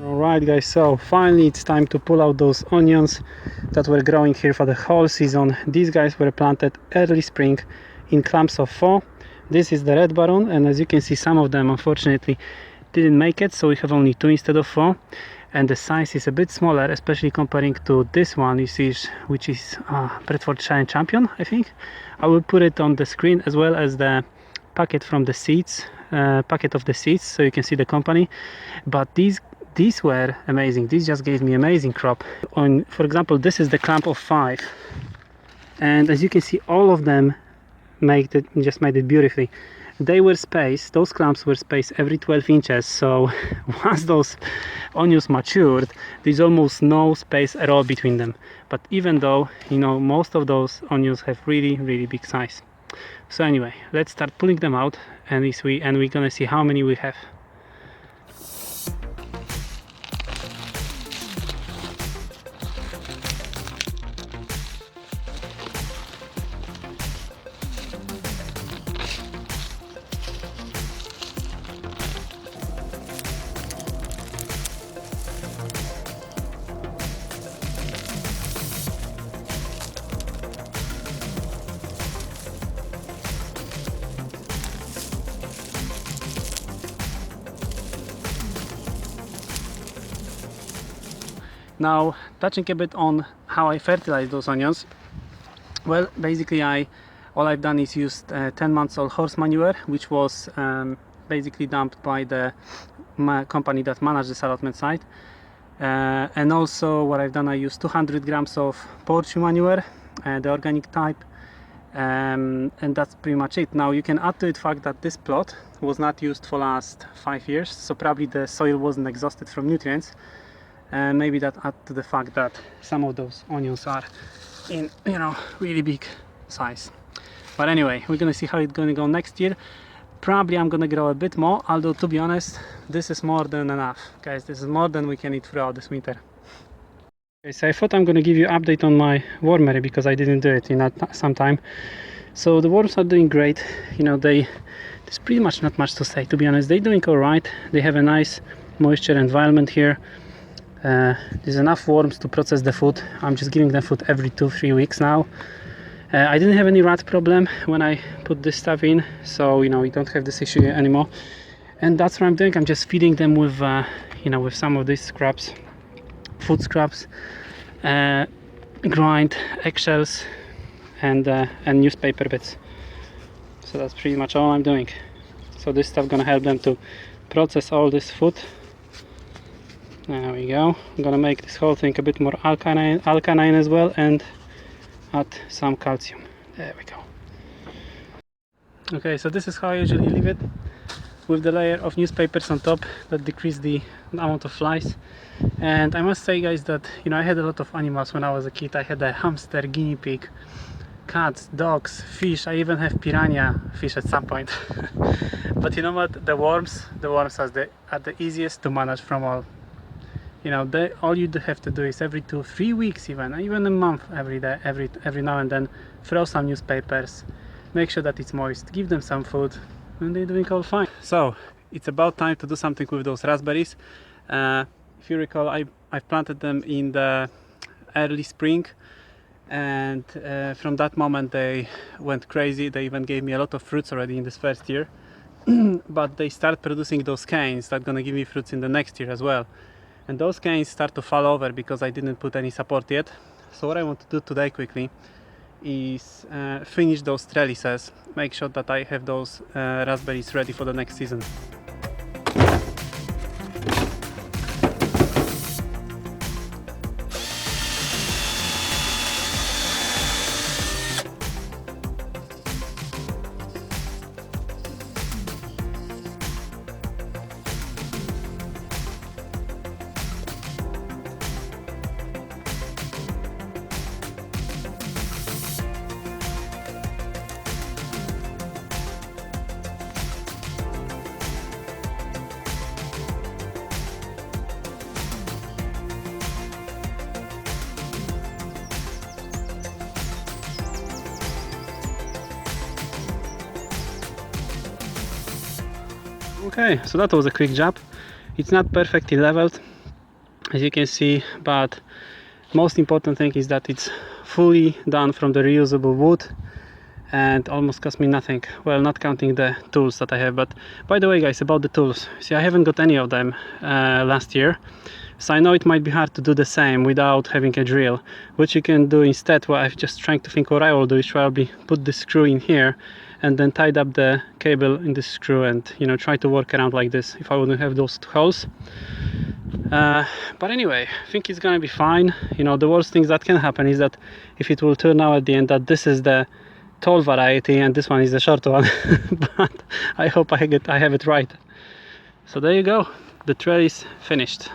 Alright guys, so finally it's time to pull out those onions that were growing here for the whole season. These guys were planted early spring in clumps of 4. This is the red baron, and as you can see, some of them unfortunately didn't make it, so we have only 2 instead of 4, and the size is a bit smaller, especially comparing to this one you see, which is Bedfordshire Champion, I think. I will put it on the screen as well as the packet from the seeds, packet of the seeds, so you can see the company. But these were amazing. These just gave me amazing crop. For example, this is the clump of 5, and as you can see, all of them just made it beautifully. They were spaced, those clumps were spaced every 12 inches, so once those onions matured, there's almost no space at all between them. But even though, you know, most of those onions have really big size. So anyway, let's start pulling them out, and we're gonna see how many we have. Now, touching a bit on how I fertilize those onions. Well, basically all I've done is used 10 months old horse manure, which was basically dumped by the company that managed this allotment site. And also what I've done, I used 200 grams of poultry manure, the organic type, and that's pretty much it. Now you can add to it the fact that this plot was not used for last 5 years, so probably the soil wasn't exhausted from nutrients. And maybe that add to the fact that some of those onions are in, you know, really big size. But anyway, we're gonna see how it's gonna go next year. Probably I'm gonna grow a bit more, although to be honest, this is more than enough, guys. This is more than we can eat throughout this winter. Okay, so I thought I'm gonna give you an update on my wormery because I didn't do it in some time. So the worms are doing great. You know, there's pretty much not much to say, to be honest. They're doing all right. They have a nice moisture environment here. There's enough worms to process the food. I'm just giving them food every 2-3 weeks now. I didn't have any rat problem when I put this stuff in, so you know, we don't have this issue anymore. And that's what I'm doing. I'm just feeding them with you know, with some of these scraps, food scraps, grind, eggshells, and newspaper bits. So that's pretty much all I'm doing. So this stuff gonna help them to process all this food. There we go. I'm gonna make this whole thing a bit more alkaline as well, and add some calcium. There we go. Okay, so this is how I usually leave it, with the layer of newspapers on top that decrease the amount of flies. And I must say, guys, that you know, I had a lot of animals when I was a kid. I had a hamster, guinea pig, cats, dogs, fish. I even have piranha fish at some point. But you know what? The worms are the easiest to manage from all. You know, all you have to do is every 2-3 weeks, even a month, every day, every now and then, throw some newspapers, make sure that it's moist, give them some food, and they're doing all fine. So it's about time to do something with those raspberries. If you recall, I've planted them in the early spring, and from that moment they went crazy. They even gave me a lot of fruits already in this first year. But they start producing those canes that are gonna give me fruits in the next year as well. And those canes start to fall over because I didn't put any support yet. So what I want to do today quickly is finish those trellises, make sure that I have those raspberries ready for the next season. Okay, so that was a quick job. It's not perfectly leveled, as you can see. But most important thing is that it's fully done from the reusable wood and almost cost me nothing, well, not counting the tools that I have. But by the way guys, about the tools, see, I haven't got any of them last year, so I know it might be hard to do the same without having a drill. What you can do instead, well, I'm just trying to think what I will do, is probably put the screw in here and then tied up the cable in the screw and, you know, try to work around like this if I wouldn't have those two holes. But anyway, I think it's gonna be fine. You know, the worst things that can happen is that if it will turn out at the end that this is the tall variety and this one is the short one, but I hope I have it right. So there you go, the trellis finished.